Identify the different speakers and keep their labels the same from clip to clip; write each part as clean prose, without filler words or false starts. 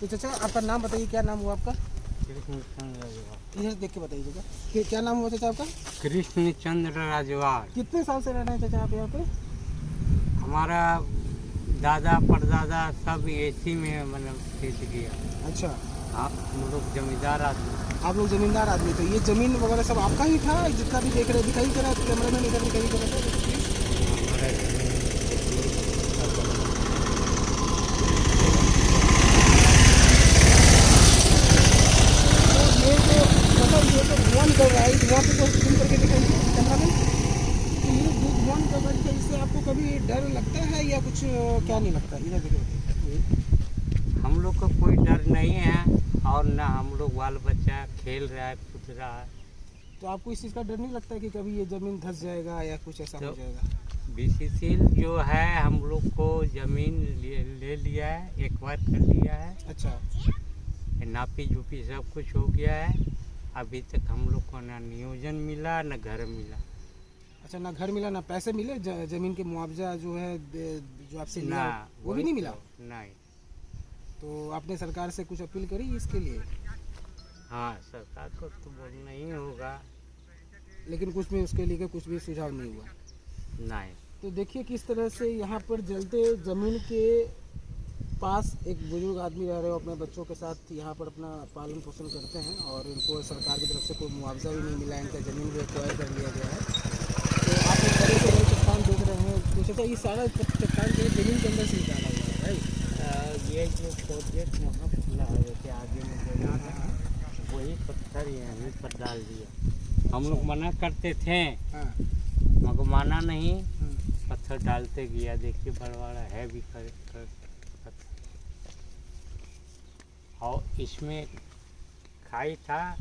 Speaker 1: तो चाचा आपका नाम बताइए, क्या नाम हुआ आपका?
Speaker 2: कृष्णचंद्र राजवार।
Speaker 1: इधर देख के बताइए चाचा, क्या नाम हुआ चाचा आपका?
Speaker 2: कृष्णचंद्र राजवार।
Speaker 1: कितने साल से रहना है चाचा आप यहाँ पे?
Speaker 2: हमारा दादा परदादा सब एसी में मतलब खेती किया।
Speaker 1: अच्छा,
Speaker 2: हम लोग जमींदार आदमी।
Speaker 1: आप लोग जमींदार आदमी, तो ये जमीन वगैरह सब आपका ही था जितना भी देख रहे, दिखाई दे रहा है कैमरा मैन, इधर दिखाई दे रहा था।
Speaker 2: हमारा जमीन
Speaker 1: ये जो धुआं निकल रहा है, धुआं पे तो जूम करके दिखाइए कैमरा मैन। तो ये जो धुआं निकल रहा है इससे आपको कभी डर लगता है या कुछ क्या नहीं लगता? इधर देखिए,
Speaker 2: हम लोग को कोई डर नहीं है और ना हम लोग बाल बच्चा खेल रहा है कूद रहा है।
Speaker 1: तो आपको इस चीज़ का डर नहीं लगता है कि कभी ये ज़मीन धंस जाएगा या कुछ ऐसा हो
Speaker 2: तो
Speaker 1: जाएगा?
Speaker 2: बीसीसीएल जो है हम लोग को जमीन ले लिया है, एक्वायर कर लिया है।
Speaker 1: अच्छा,
Speaker 2: नापी जुपी सब कुछ हो गया है। अभी तक हम लोग को ना नियोजन मिला ना घर मिला।
Speaker 1: अच्छा, ना घर मिला ना पैसे मिले, ज़मीन के मुआवजा जो है जो आपसे
Speaker 2: ना
Speaker 1: लिया वो भी नहीं मिला?
Speaker 2: नहीं।
Speaker 1: तो आपने सरकार से कुछ अपील करी इसके लिए?
Speaker 2: हाँ, सरकार को तो बोलना ही होगा।
Speaker 1: लेकिन कुछ भी उसके लिए कुछ भी सुझाव नहीं हुआ?
Speaker 2: नहीं।
Speaker 1: तो देखिए किस तरह से यहाँ पर जलते ज़मीन के पास एक बुजुर्ग आदमी रह रहे हो, अपने बच्चों के साथ यहाँ पर अपना पालन पोषण करते हैं और इनको सरकार की तरफ से कोई मुआवजा भी नहीं मिला, इनका ज़मीन भी एक्वायर कर लिया गया है। तो आप एक बड़े से बड़े चट्टान देख रहे हैं, तो सोचा ये सारा चट्टान जो है ज़मीन के अंदर से निकाला हुआ है भाई।
Speaker 2: ये जो प्रोजेक्ट वहाँ खुला है जैसे आगे में जो है वही पत्थर यहीं पर डाल दिया। हम लोग मना करते थे
Speaker 1: हाँ,
Speaker 2: मगर माना नहीं, पत्थर डालते गया। देखिए बड़वाड़ा है भी कर और इसमें खाई था,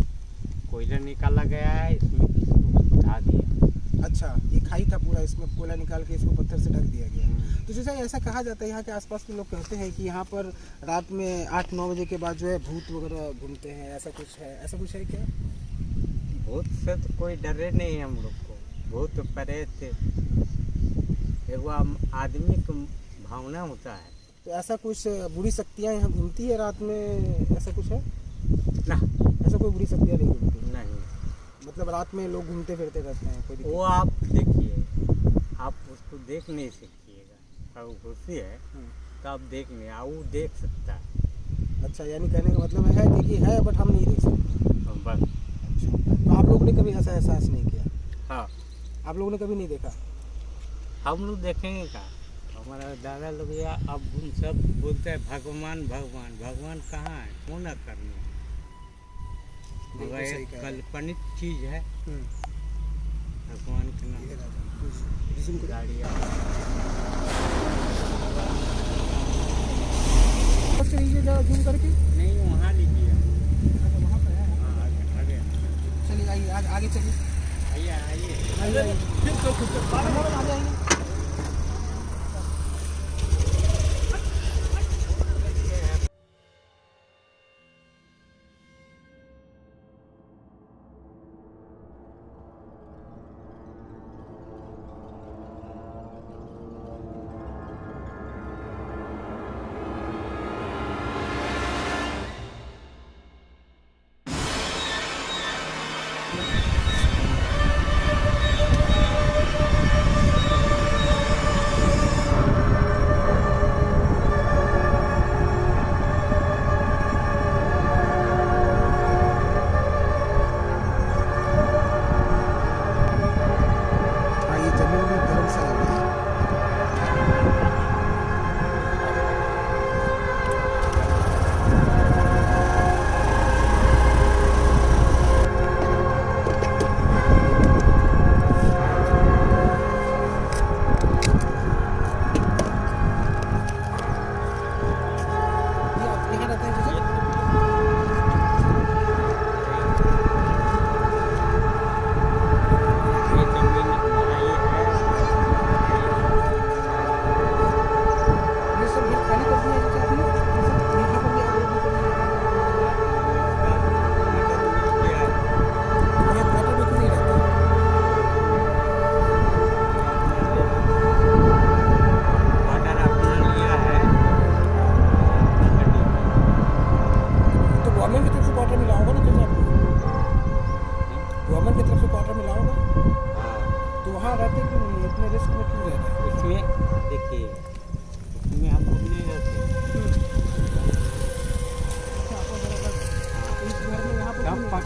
Speaker 2: कोयला निकाला गया है, इसमें इसको उठा दिया।
Speaker 1: अच्छा, ये खाई था पूरा, इसमें कोयला निकाल के इसको पत्थर से ढक दिया गया है। तो जैसा ऐसा कहा जाता है, यहाँ के आसपास के लोग कहते हैं कि यहाँ पर रात में 8-9 बजे के बाद जो है भूत वगैरह घूमते हैं, ऐसा कुछ है? ऐसा कुछ है क्या?
Speaker 2: भूत से तो कोई डरे नहीं हम लोग को। भूत प्रेत एगो आदमी को भावना होता है।
Speaker 1: तो ऐसा कुछ बुरी शक्तियाँ यहाँ घूमती है रात में, ऐसा कुछ है?
Speaker 2: ना,
Speaker 1: ऐसा कोई बुरी शक्तियाँ नहीं घूमती?
Speaker 2: नहीं।
Speaker 1: मतलब रात में लोग घूमते फिरते रहते हैं, कोई
Speaker 2: वो आप देखिए, आप उसको देख नहीं सकिएगा। अब घुसी है तो आप देख नहीं, वो देख सकता है।
Speaker 1: अच्छा, यानी कहने का मतलब है कि है बट हम नहीं देख सकते।
Speaker 2: बस।
Speaker 1: अच्छा, तो आप लोगों ने कभी ऐसा एहसास नहीं किया?
Speaker 2: हाँ,
Speaker 1: आप लोगों ने कभी नहीं देखा?
Speaker 2: हम लोग देखेंगे का। हमारा दादा लोग या अब उन सब बोलते हैं भगवान भगवान भगवान कहाँ है, वो ना करना। मगर एक काल्पनिक चीज है भगवान के नाम गाड़ियाँ।
Speaker 1: जूम करके
Speaker 2: नहीं, वहाँ लीजिए।
Speaker 1: वहाँ पर है।
Speaker 2: हाँ, आगे
Speaker 1: चलिए आइए, आगे चलिए,
Speaker 2: आइए आइए।
Speaker 1: आइए आइए।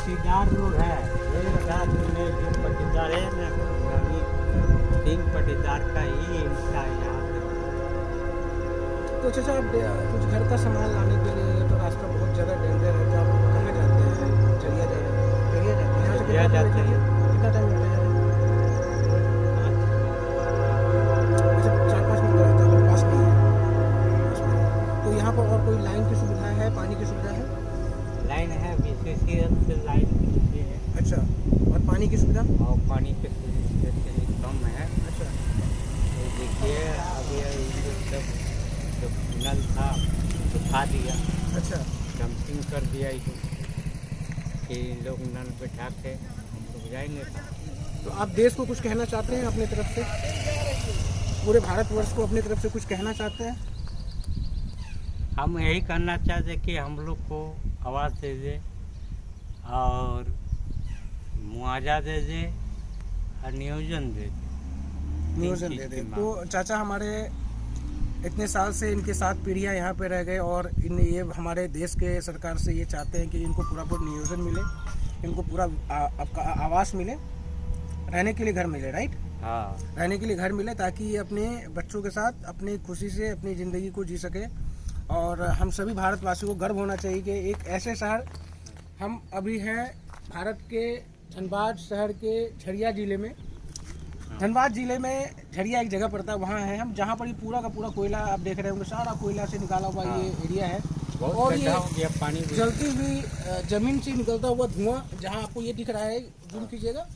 Speaker 2: पटीदार लोग है, ये रात में जो पटीदार है ना, अभी 3 पटीदार का ही इनका यहाँ पे।
Speaker 1: तो चाचा आप कुछ घर का सामान लाने के लिए तो रास्ता बहुत ज़्यादा डेंजर है, तो आप कहाँ जाते हैं? चलिया जा रहे हैं, चलिया जाते हैं, यहाँ से
Speaker 2: चलिया जाते हैं।
Speaker 1: कितना टाइम लगता है? अच्छा 4-5 मिनट लगता है, पास में ही है, पास में ही। तो यहाँ पर और कोई लाइन की सुविधा है, पानी की सुविधा है?
Speaker 2: लाइन है, बीसीसीएल से लाइन की है,
Speaker 1: अच्छा, और पानी की सुविधा?
Speaker 2: और पानी के सुविधा कम है।
Speaker 1: अच्छा,
Speaker 2: तो देखिए अभी ये सब जो नल था सुखा दिया,
Speaker 1: अच्छा,
Speaker 2: डंपिंग कर दिया इसको कि लोग नल बैठा के रुक जाएंगे।
Speaker 1: तो आप देश को कुछ कहना चाहते हैं अपनी तरफ से? पूरे भारतवर्ष को अपनी तरफ से कुछ कहना चाहते हैं?
Speaker 2: हम यही कहना चाहते कि हम लोग को आवाज़ दे दे और मुआवजा दे दे और नियोजन दे दे।
Speaker 1: नियोजन दे दें। तो चाचा हमारे इतने साल से इनके 7 पीढ़ियाँ यहाँ पे रह गए और ये हमारे देश के सरकार से ये चाहते हैं कि इनको पूरा नियोजन मिले, इनको पूरा आपका आवास मिले, रहने के लिए घर मिले, राइट?
Speaker 2: हाँ,
Speaker 1: रहने के लिए घर मिले ताकि ये अपने बच्चों के साथ अपनी खुशी से अपनी ज़िंदगी को जी सके। और हम सभी भारतवासियों को गर्व होना चाहिए कि एक ऐसे शहर, हम अभी हैं भारत के धनबाद शहर के झरिया ज़िले में। धनबाद ज़िले में झरिया एक जगह पड़ता है, वहाँ हैं हम, जहाँ पर ये पूरा का पूरा कोयला आप देख रहे होंगे, सारा कोयला से निकाला हुआ ये एरिया है। और ये
Speaker 2: पानी
Speaker 1: जलती हुई ज़मीन से निकलता हुआ धुआं, जहाँ आपको ये दिख रहा है, जूम कीजिएगा,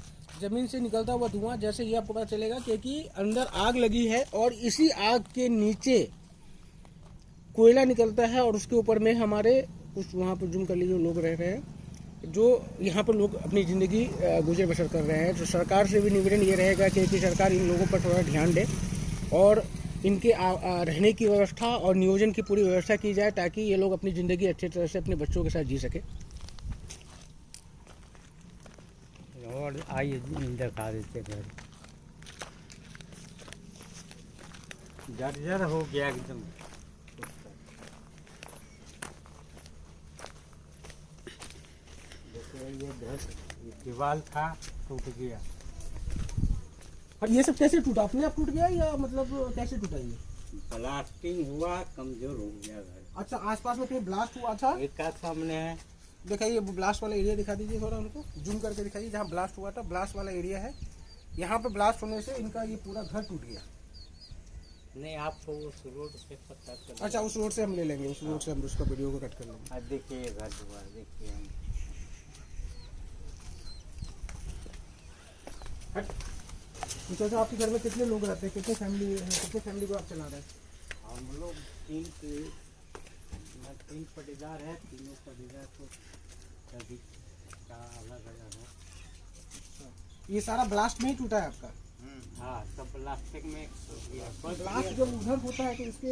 Speaker 1: ज़मीन से निकलता हुआ धुआं, जैसे ये आपको पता चलेगा कि अंदर आग लगी है और इसी आग के नीचे कोयला निकलता है और उसके ऊपर में हमारे कुछ वहाँ पर जूम कर लीजिए लोग रह रहे हैं, जो यहाँ पर लोग अपनी ज़िंदगी गुजर बसर कर रहे हैं। तो सरकार से भी निवेदन ये रहेगा कि सरकार इन लोगों पर थोड़ा ध्यान दे और इनके रहने की व्यवस्था और नियोजन की पूरी व्यवस्था की जाए ताकि ये लोग अपनी ज़िंदगी अच्छी तरह से अपने बच्चों के साथ जी सके।
Speaker 2: और आइए दिखा देते घर जर्जर हो गया एकदम। ये दीवार था, टूट गया।
Speaker 1: और ये सब कैसे टूटा? अपने आप टूट गया या मतलब कैसे टूटा ये?
Speaker 2: ब्लास्टिंग हुआ, कमजोर हो गया घर।
Speaker 1: अच्छा, आसपास में कहीं ब्लास्ट हुआ था?
Speaker 2: एक का सामने है,
Speaker 1: दिखाइए ब्लास्ट वाला एरिया दिखा दीजिए थोड़ा उनको, जूम करके दिखाइए जहाँ ब्लास्ट हुआ था। ब्लास्ट वाला एरिया है, यहाँ पे ब्लास्ट होने से इनका ये पूरा घर टूट गया।
Speaker 2: नहीं आपको उस रोड से पता चला।
Speaker 1: अच्छा, उस रोड से हम ले लेंगे, उस रोड से हम उसका वीडियो को कट कर लेंगे।
Speaker 2: अब देखिए घर दुआर देखिए हम।
Speaker 1: तो चाचा आपके घर में कितने लोग रहते हैं, कितने फैमिली को आप चला रहे हैं?
Speaker 2: हम लोग 3 पटीदार है, तीनों पटीदार को सभी का अलग अलग है।
Speaker 1: ये सारा ब्लास्ट में ही टूटा है आपका?
Speaker 2: हाँ, सब प्लास्टिक में
Speaker 1: ब्लास्ट जब उधर होता है तो इसके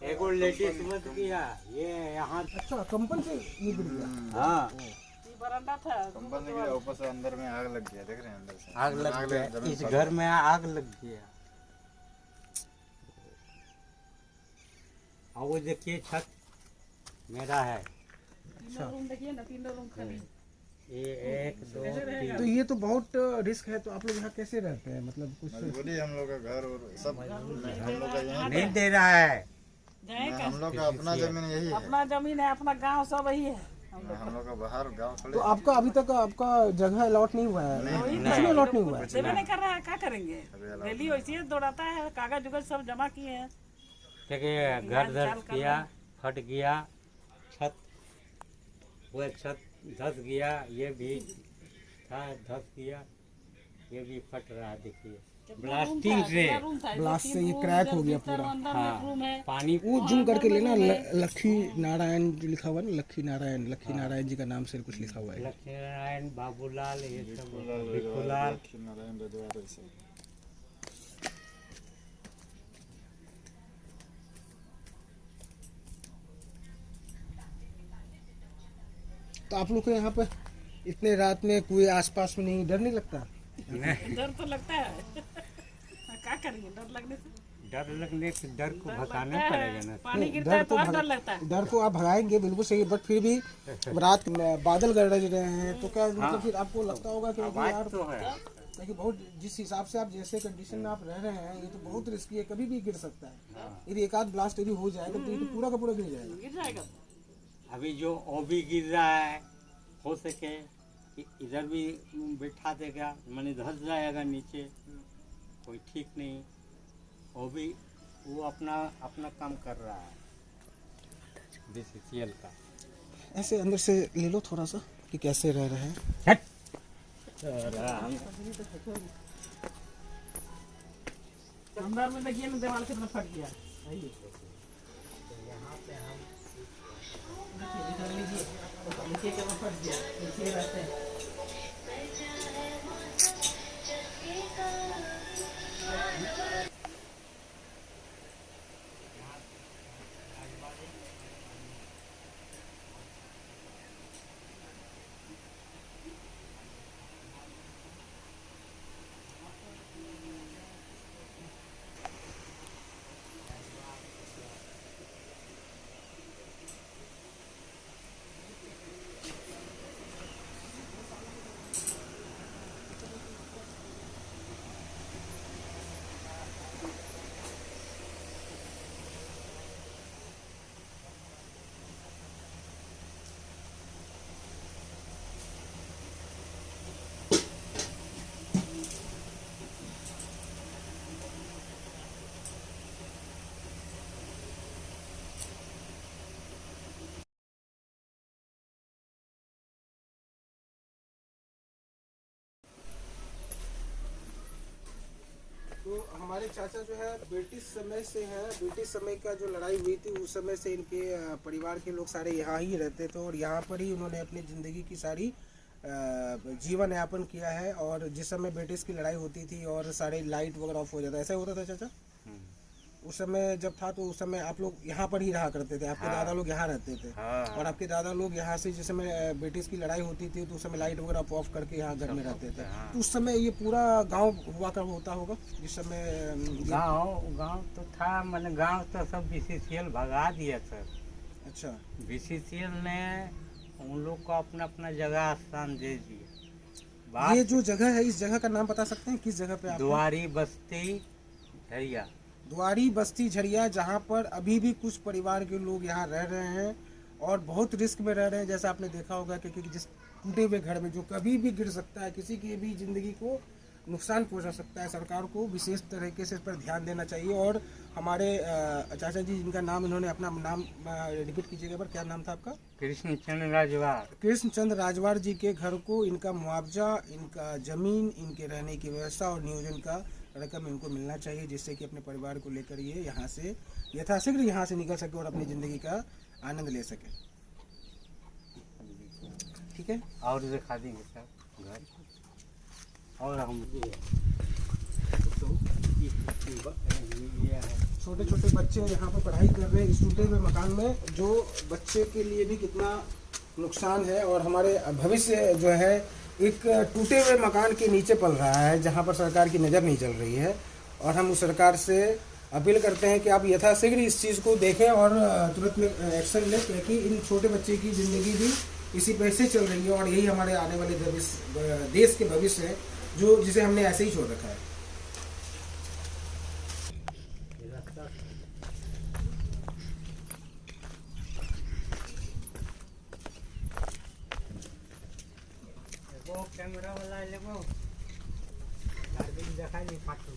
Speaker 2: एगो लेडीज मत गया ये यहाँ।
Speaker 1: अच्छा, कंपन से ये गिर गया?
Speaker 2: हाँ,
Speaker 3: बरामदा था,
Speaker 4: कंपन से गिरा, ऊपर से अंदर में आग लग गया, देख रहे हैं अंदर से
Speaker 2: आग लग गया, इस घर में आग लग गया। और वो देखिए छत मेरा है।
Speaker 3: तीनों रूम देखिए ना, तीनों रूम खाली।
Speaker 2: ये 1 2
Speaker 1: तो
Speaker 2: 3
Speaker 1: ये तो बहुत रिस्क है। तो आप लोग यहाँ कैसे रहते हैं, मतलब कुछ?
Speaker 4: मजबूरी, हम लोग का घर और सब हम लोग का यही
Speaker 2: नहीं दे रहा है।
Speaker 3: जाए का
Speaker 4: हम लोग का अपना जमीन यही है।
Speaker 3: अपना जमीन है, अपना गांव सब वही है।
Speaker 4: हम लोग का बाहर गांव
Speaker 1: तो
Speaker 4: थोड़े।
Speaker 1: आपका अभी तक आपका जगह अलॉट नहीं हुआ है? कुछ भी अलॉट नहीं हुआ है?
Speaker 3: देवे नहीं कर रहा है, क्या करेंगे? रैली वैसे ही दौड़ाता है, कागज उगज सब जमा किए हैं।
Speaker 2: देखिए घर दर्द किया, फट गया, छत वो छत धस गया, ये भी था धस गया, ये भी फट रहा है। देखिए ब्लास्टिंग से,
Speaker 1: ब्लास्ट से ये क्रैक हो गया पूरा।
Speaker 3: रूम है।
Speaker 2: पानी
Speaker 1: वो जूम करके लेना, लक्ष्मी नारायण जो लिखा हुआ है ना, लक्ष्मी नारायण जी का नाम से कुछ लिखा हुआ है।
Speaker 2: लक्ष्मी नारायण, बाबूलाल, ये सब भिखुलाल।
Speaker 4: नारायण रजवाड़ ऐसे।
Speaker 1: तो आप लोग को यहाँ पे इतने रात में कोई आसपास में नहीं, डर नहीं लगता?
Speaker 3: डर तो लगता है, क्या करेंगे डर लगने से।
Speaker 2: डर लगने से डर को भगाना पड़ेगा ना।
Speaker 3: पानी गिरता है तो और डर लगता है।
Speaker 1: डर को आप भगाएंगे बिल्कुल सही, बट फिर भी रात में बादल गरज रहे हैं तो क्या मतलब फिर आपको लगता होगा कि
Speaker 2: आवाज
Speaker 1: यार
Speaker 2: तो है।
Speaker 1: देखिए बहुत जिस हिसाब से आप जैसे कंडीशन में आप रह रहे हैं ये तो बहुत रिस्की है, कभी भी गिर सकता है। यदि एक आध ब्लास्ट यदि हो जाएगा तो ये तो पूरा का पूरा गिर जाएगा।
Speaker 3: गिर जाएगा।
Speaker 2: अभी जो ओबी गिर रहा है, हो सके कि इधर भी बिठा देगा, मैंने धंस जाएगा नीचे, कोई ठीक नहीं। ओबी वो अपना काम कर रहा है BCCL का।
Speaker 1: ऐसे अंदर से ले लो थोड़ा सा कि कैसे रह रहे हैं।
Speaker 3: अंदर में देखिए ना दीवार कितना फट गया। देखिए इधर लीजिए, नीचे कितना फट गया, नीचे रहते हैं।
Speaker 1: तो हमारे चाचा जो है ब्रिटिश समय से है, ब्रिटिश समय का जो लड़ाई हुई थी उस समय से इनके परिवार के लोग सारे यहाँ ही रहते थे और यहाँ पर ही उन्होंने अपनी ज़िंदगी की सारी जीवन यापन किया है। और जिस समय ब्रिटिश की लड़ाई होती थी और सारे लाइट वगैरह ऑफ हो जाता, ऐसा होता था चाचा? उस समय जब था तो उस समय आप लोग यहाँ पर ही रहा करते थे, आपके दादा लोग यहाँ रहते थे। और आपके दादा लोग यहाँ से जिस समय ब्रिटिश की लड़ाई होती थी तो उस समय लाइट वगैरह ऑफ करके यहाँ घर में रहते थे। तो उस समय ये पूरा गांव हुआ कर होता होगा जिस समय
Speaker 2: गांव तो था, मैंने गांव तो सब BCCL भगा दिया सर।
Speaker 1: अच्छा,
Speaker 2: BCCL ने उन लोग को अपना अपना जगह स्थान दे दिया।
Speaker 1: ये जो जगह है इस जगह का नाम बता सकते हैं किस जगह पे आप?
Speaker 2: द्वारी बस्ती झरिया।
Speaker 1: द्वारी बस्ती झरिया, जहाँ पर अभी भी कुछ परिवार के लोग यहाँ रह रहे हैं और बहुत रिस्क में रह रहे हैं। जैसा आपने देखा होगा कि जिस टूटे हुए घर में जो कभी भी गिर सकता है, किसी की भी ज़िंदगी को नुकसान पहुंचा सकता है। सरकार को विशेष तरीके से इस पर ध्यान देना चाहिए। और हमारे चाचा जी जिनका नाम, इन्होंने अपना नाम रिपीट कीजिएगा पर, क्या नाम था आपका?
Speaker 2: कृष्णचंद्र राजवार।
Speaker 1: कृष्णचंद्र राजवार जी के घर को इनका मुआवजा, इनका ज़मीन, इनके रहने की व्यवस्था और नियोजन का रकम इनको मिलना चाहिए, जिससे कि अपने परिवार को लेकर ये यहाँ से यथाशीघ्र यहाँ से निकल सके और अपनी ज़िंदगी का आनंद ले सके। ठीक है,
Speaker 2: और दिखा देंगे सर घर। और हम
Speaker 1: छोटे छोटे बच्चे यहाँ पर पढ़ाई कर रहे हैं इस टूटे हुए मकान में, जो बच्चे के लिए भी कितना नुकसान है। और हमारे भविष्य जो है एक टूटे हुए मकान के नीचे पल रहा है, जहाँ पर सरकार की नज़र नहीं चल रही है। और हम उस सरकार से अपील करते हैं कि आप यथाशीघ्र इस चीज़ को देखें और तुरंत में एक्शन लें, क्योंकि इन छोटे बच्चे की ज़िंदगी भी इसी पैसे चल रही है और यही हमारे आने वाले देश के भविष्य है, जो जिसे हमने ऐसे ही छोड़ रखा है।
Speaker 2: वो कैमरा वाला लेगो गाड़ी दिखाई नहीं फाटू।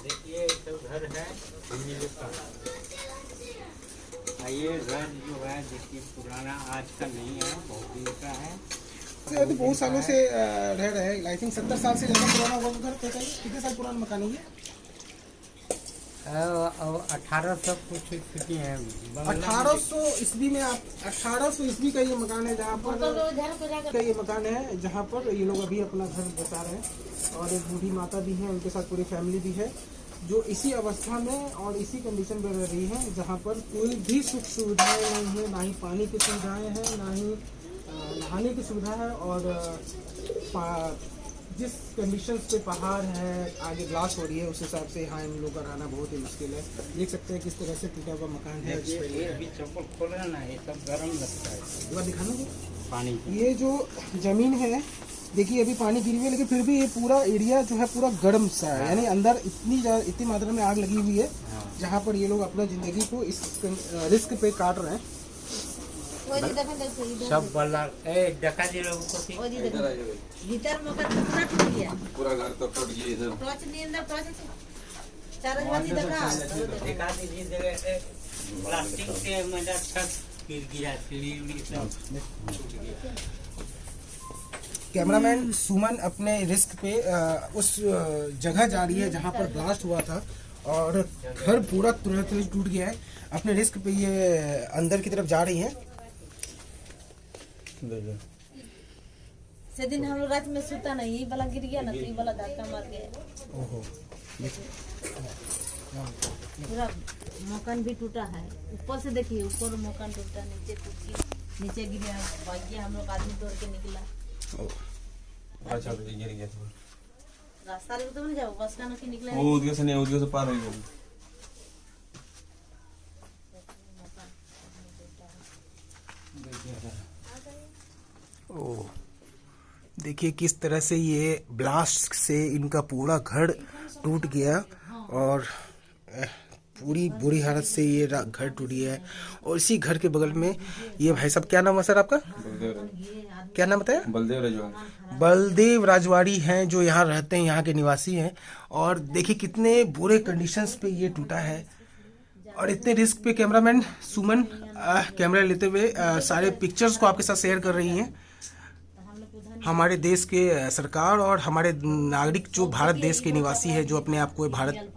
Speaker 2: देखिए तो घर है ये घर जो है देखिए पुराना, आज का नहीं है, बहुत दिन का है।
Speaker 1: तो बहुत सालों से रह रहे हैं, आई थिंक 70 साल से ज़्यादा पुराना हुआ घर कहता है। कितने साल पुराना मकान है ये?
Speaker 2: 1800 कुछ स्थिति है।
Speaker 1: 1800 ईस्वी में आप 1800 ईस्वी का ये मकान है, जहाँ पर का ये मकान है जहाँ पर ये लोग अभी अपना घर बसा रहे हैं। और एक बूढ़ी माता भी है, उनके साथ पूरी फैमिली भी है। जो इसी अवस्था में और इसी कंडीशन में रह रही है, जहाँ पर कोई भी सुख सुविधाएं नहीं है, ना ही पानी की सुविधाएं हैं, ना ही नहाने की सुविधा है। और जिस कंडीशंस पे पहाड़ है, आगे ब्लास्ट हो रही है, उस हिसाब से यहाँ इन लोगों का रहना बहुत ही मुश्किल है। देख सकते हैं किस तरह से टूटा हुआ मकान है।
Speaker 2: ये अभी चप्पल खोल ना, ये सब गर्म लगता है
Speaker 1: एक बार दिखाना जी।
Speaker 2: पानी।
Speaker 1: ये जो जमीन है, देखिए अभी पानी गिरी हुई है, लेकिन फिर भी ये पूरा एरिया जो है पूरा गर्म सा है, यानी अंदर इतनी मात्रा में आग लगी हुई है, जहाँ पर ये लोग अपना जिंदगी को इस रिस्क पे काट रहे हैं।
Speaker 2: सब बल्ला देखा जी लोगों को
Speaker 5: भीतर मकान कितना टूट गया,
Speaker 4: पूरा घर तो टूट गया इधर।
Speaker 5: टॉर्च नहीं अंदर, टॉर्च चारों वाली
Speaker 2: देखा दीजिए जगह से प्लास्टिक से मेरा छत गिर गया, सीढ़ी उड़ी सब टूट गया।
Speaker 1: कैमरामैन सुमन अपने रिस्क पे उस जगह जा रही है जहाँ पर ब्लास्ट हुआ था, और घर पूरा तुरंत टूट गया है। अपने रिस्क पे ये अंदर की तरफ जा रही है।
Speaker 5: से दिन हम लोग रात में सोता नहीं, ये वाला गिर गया ना, तो ये वाला धक्का मार गया।
Speaker 1: ओहो,
Speaker 5: पूरा मकान भी टूटा है, ऊपर से देखिए, ऊपर मकान टूटा, नीचे टूट गया, नीचे गिरा, भाग्य हम लोग आदमी तोड़ के निकला।
Speaker 6: अच्छा तो गिर गया था।
Speaker 5: रास्ता ले तो नहीं जाओ, बस का नहीं निकला।
Speaker 6: वो उधर से पार हो गया।
Speaker 1: ओह, देखिए किस तरह से ये ब्लास्ट से इनका पूरा घर टूट गया, और पूरी बुरी हालत से ये घर टूट गया है। और इसी घर के बगल में ये भाई साहब, क्या नाम है सर आपका? क्या नाम बताया?
Speaker 6: बलदेव रजवाड़ी।
Speaker 1: बलदेव राजवाड़ी हैं, जो यहाँ रहते हैं, यहाँ के निवासी हैं। और देखिए कितने बुरे कंडीशंस पे ये टूटा है, और इतने रिस्क पे कैमरामैन सुमन कैमरा लेते हुए सारे पिक्चर्स को आपके साथ शेयर कर रही हैं। हमारे देश के सरकार और हमारे नागरिक जो भारत देश के निवासी है, जो अपने आप को भारत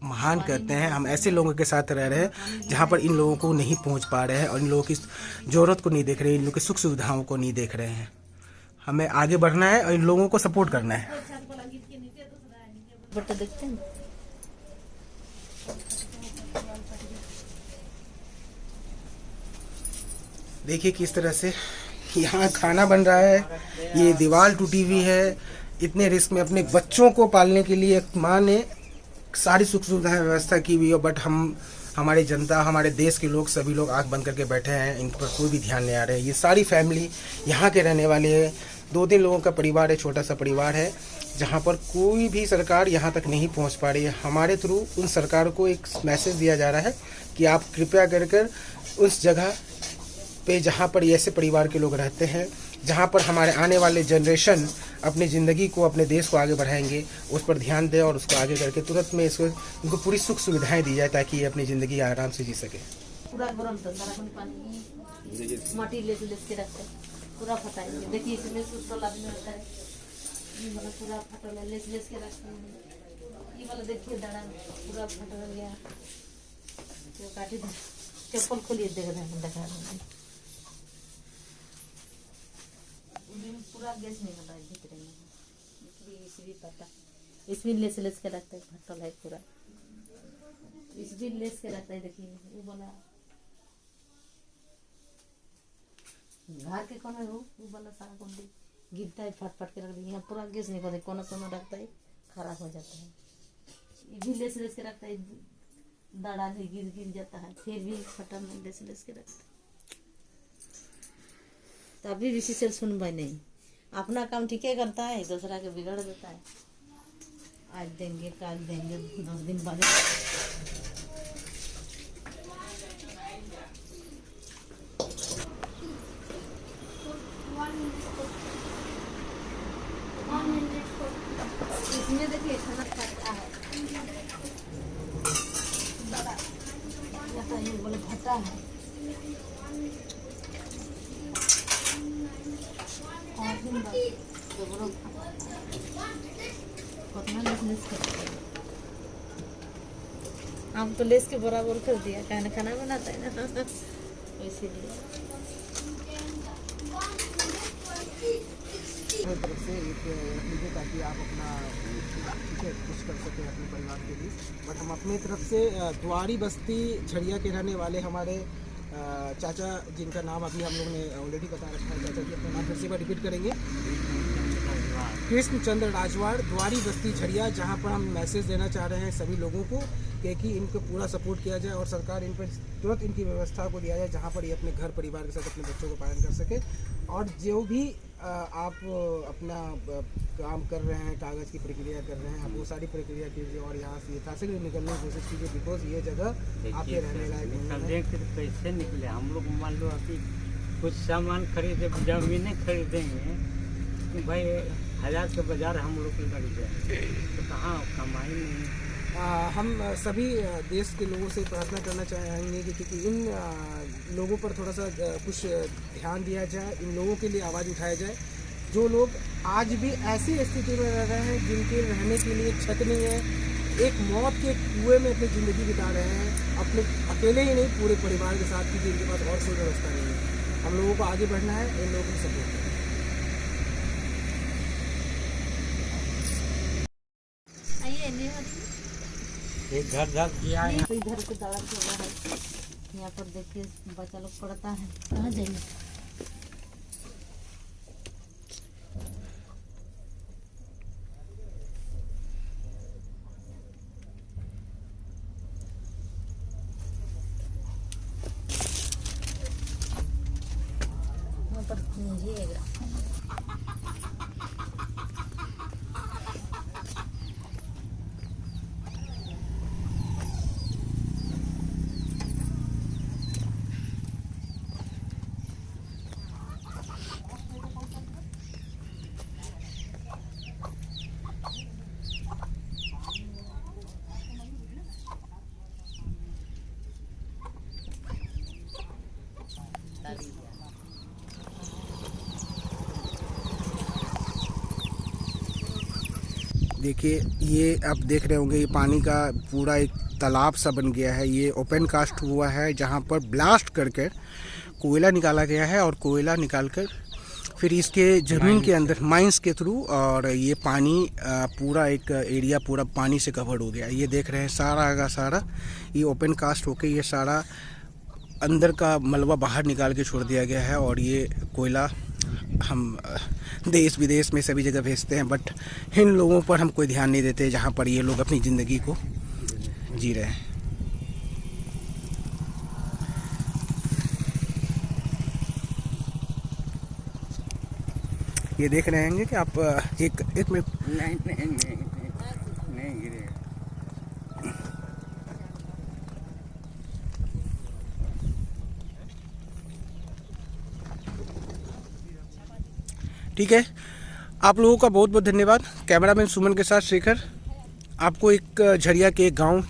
Speaker 1: महान कहते हैं, हम ऐसे लोगों के साथ रह रहे हैं जहाँ पर इन लोगों को नहीं पहुँच पा रहे हैं, और इन लोगों की ज़रूरत को नहीं देख रहे हैं, इन लोगों की सुख सुविधाओं को नहीं देख रहे हैं। हमें आगे बढ़ना है और इन लोगों को सपोर्ट करना है।
Speaker 5: देखते हैं
Speaker 1: देखिए किस तरह से यहाँ खाना बन रहा है, ये दीवार टूटी हुई है। इतने रिस्क में अपने बच्चों को पालने के लिए एक माँ ने सारी सुख सुविधाएं व्यवस्था की हुई है, बट हमारी जनता, हमारे देश के लोग, सभी लोग आंख बंद करके बैठे हैं, इन पर कोई भी ध्यान नहीं आ रहा है। ये सारी फैमिली यहाँ के रहने वाले हैं, 2-3 लोगों का परिवार है, छोटा सा परिवार है, जहाँ पर कोई भी सरकार यहाँ तक नहीं पहुँच पा रही है। हमारे थ्रू उन सरकार को एक मैसेज दिया जा रहा है कि आप कृपया कर उस जगह पे जहाँ पर ऐसे परिवार के लोग रहते हैं, जहाँ पर हमारे आने वाले जनरेशन अपनी ज़िंदगी को, अपने देश को आगे बढ़ाएंगे, उस पर ध्यान दें और उसको आगे करके तुरंत में इनको पूरी सुख सुविधाएं दी जाए, ताकि ये अपनी ज़िंदगी आराम से जी सके।
Speaker 5: पूरा गरम था, सारा पानी माटी ले के रखते पूरा फटाएंगे। देखिए इसमें सुतल आदमी होता है, ये वाला पूरा फटल है, लेस के रखते हैं। ये वाला देखिए दड़ा पूरा फटल गया, तो काटी दे, चप्पल खोलिए, देख रहे हैं, दिखा रहे हैं। पूरा गैस नहीं होता है भीतर में, इसमें पता, इसमें लेस के रखता है, फटल है पूरा, इसमें लेस के रखता है। देखिए वो बोला घर के कोने हो, वो वाला सारा कुंडी गिरता है, फट के रख दिया। पूरा गैस नहीं होता, कोना कोना रखता है, खराब हो जाता है। ये भी लेस के रखता है, दड़ा नहीं गिर जाता है, फिर भी फटल में लेस के रखता है। तभी किसी से सुनवाई नहीं, अपना काम ठीक है करता है, दूसरा के बिगड़ देता है। आज देंगे, कल देंगे, 10 दिन बाद। इसमें देखिए खाना खाता है, ये बोले फटा है, हम तो लेस के बराबर कर दिया, कहना खाना बनाता है ना, इसीलिए।
Speaker 1: की तरफ से एक रख लीजिए ताकि आप अपना ठीक है कुछ कर सकें अपने परिवार के लिए। बट हम अपनी तरफ से द्वारी बस्ती झड़िया के रहने वाले हमारे चाचा, जिनका नाम अभी हम लोग ने ऑलरेडी बता रखा है, चाचा जी अपना नाम फिर से रिपीट करेंगे। कृष्णचंद्र राजवाड़, द्वारी बस्ती झड़िया, जहां पर हम मैसेज देना चाह रहे हैं सभी लोगों को कि इनको पूरा सपोर्ट किया जाए और सरकार इन पर तुरंत इनकी व्यवस्था को दिया जाए जहां पर ये अपने घर परिवार के साथ अपने बच्चों को पालन कर सके। और जो भी आप अपना काम कर रहे हैं, कागज़ की प्रक्रिया कर रहे हैं, आप वो सारी प्रक्रिया कीजिए और यहाँ से यथाशीघ्र निकलने की कोशिश कीजिए, बिकॉज ये जगह आपके रहने लायक नहीं है।
Speaker 2: कैसे निकले हम लोग? मान लो अभी कुछ सामान खरीदे, जमीनें खरीदेंगे तो भाई 1000 के बाजार हम लोग लग जाए तो कहाँ कमाई नहीं।
Speaker 1: हम सभी देश के लोगों से प्रार्थना करना चाहेंगे कि इन लोगों पर थोड़ा सा कुछ ध्यान दिया जाए, इन लोगों के लिए आवाज़ उठाया जाए जो लोग आज भी ऐसी स्थिति में रह रहे हैं जिनके रहने के लिए छत नहीं है, एक मौत के कुएं में अपनी ज़िंदगी बिता रहे हैं, अपने अकेले ही नहीं पूरे परिवार के साथ, क्योंकि इनके पास और कोई व्यवस्था नहीं है। हम लोगों को आगे बढ़ना है, इन लोगों को सपोर्ट करना है।
Speaker 2: एक घर धस गया है।
Speaker 5: तो इधर से दौड़ा के हुआ है, यहाँ पर देखिए बच्चा लोग पड़ता है, कहाँ जाएंगे? वहाँ पर नीजिएगा।
Speaker 1: देखिए ये आप देख रहे होंगे, ये पानी का पूरा एक तालाब सा बन गया है। ये ओपन कास्ट हुआ है जहाँ पर ब्लास्ट करके कोयला निकाला गया है और कोयला निकालकर फिर इसके ज़मीन के अंदर माइंस के थ्रू, और ये पानी पूरा एक एरिया पूरा पानी से कवर्ड हो गया। ये देख रहे हैं सारा का सारा ये ओपन कास्ट होके ये सारा अंदर का मलबा बाहर निकाल के छोड़ दिया गया है। और ये कोयला हम देश विदेश में सभी जगह भेजते हैं, बट इन लोगों पर हम कोई ध्यान नहीं देते जहाँ पर ये लोग अपनी ज़िंदगी को जी रहे हैं। ये देख रहे हैं कि आप एक मिनट
Speaker 2: नहीं गिरे।
Speaker 1: ठीक है, आप लोगों का बहुत बहुत धन्यवाद। कैमरामैन सुमन के साथ शेखर, आपको एक झड़िया के गांव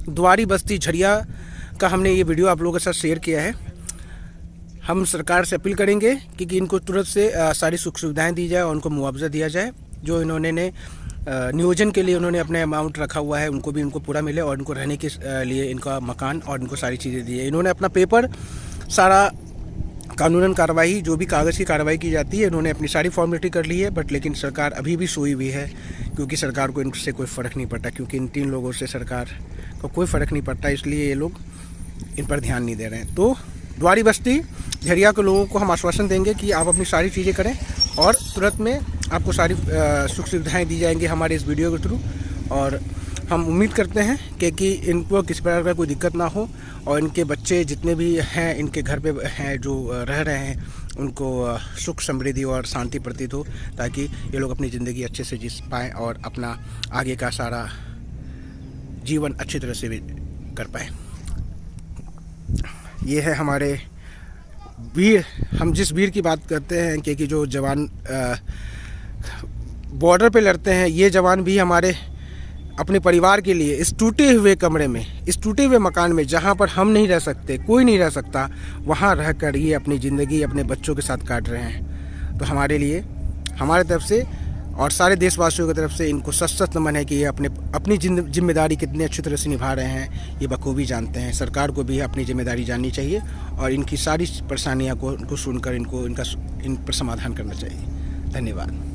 Speaker 1: द्वारी बस्ती झड़िया का हमने ये वीडियो आप लोगों के साथ शेयर किया है। हम सरकार से अपील करेंगे कि इनको तुरंत से सारी सुख सुविधाएं दी जाए और उनको मुआवजा दिया जाए। जो इन्होंने नियोजन के लिए उन्होंने अपने अमाउंट रखा हुआ है उनको भी उनको पूरा मिले, और इनको रहने के लिए इनका मकान और इनको सारी चीज़ें दी है। इन्होंने अपना पेपर सारा कानूनन कार्रवाई जो भी कागज़ की कार्रवाई की जाती है इन्होंने अपनी सारी फॉर्मेलिटी कर ली है, बट लेकिन सरकार अभी भी सोई हुई है, क्योंकि सरकार को इनसे कोई फ़र्क नहीं पड़ता, क्योंकि इन 3 लोगों से सरकार को कोई फ़र्क नहीं पड़ता, इसलिए ये लोग इन पर ध्यान नहीं दे रहे हैं। तो द्वारी बस्ती झड़िया के लोगों को हम आश्वासन देंगे कि आप अपनी सारी चीज़ें करें और तुरंत में आपको सारी सुख सुविधाएँ दी जाएंगी हमारे इस वीडियो के थ्रू। और हम उम्मीद करते हैं कि इनको किसी प्रकार का कोई दिक्कत ना हो, और इनके बच्चे जितने भी हैं इनके घर पे हैं जो रह रहे हैं उनको सुख समृद्धि और शांति प्रतीत हो, ताकि ये लोग अपनी ज़िंदगी अच्छे से जी पाएँ और अपना आगे का सारा जीवन अच्छी तरह से भी कर पाएँ। ये है हमारे वीर, हम जिस वीर की बात करते हैं कि जो जवान बॉर्डर पे लड़ते हैं, ये जवान भी हमारे अपने परिवार के लिए इस टूटे हुए कमरे में, इस टूटे हुए मकान में जहाँ पर हम नहीं रह सकते, कोई नहीं रह सकता, वहाँ रहकर ये अपनी ज़िंदगी अपने बच्चों के साथ काट रहे हैं। तो हमारे लिए हमारे तरफ से और सारे देशवासियों की तरफ से इनको सशक्त नमन है कि ये अपनी जिम्मेदारी कितने अच्छी तरह से निभा रहे हैं, ये बखूबी जानते हैं। सरकार को भी अपनी जिम्मेदारी जाननी चाहिए और इनकी सारी परेशानियां को उनको सुनकर इन पर समाधान करना चाहिए। धन्यवाद।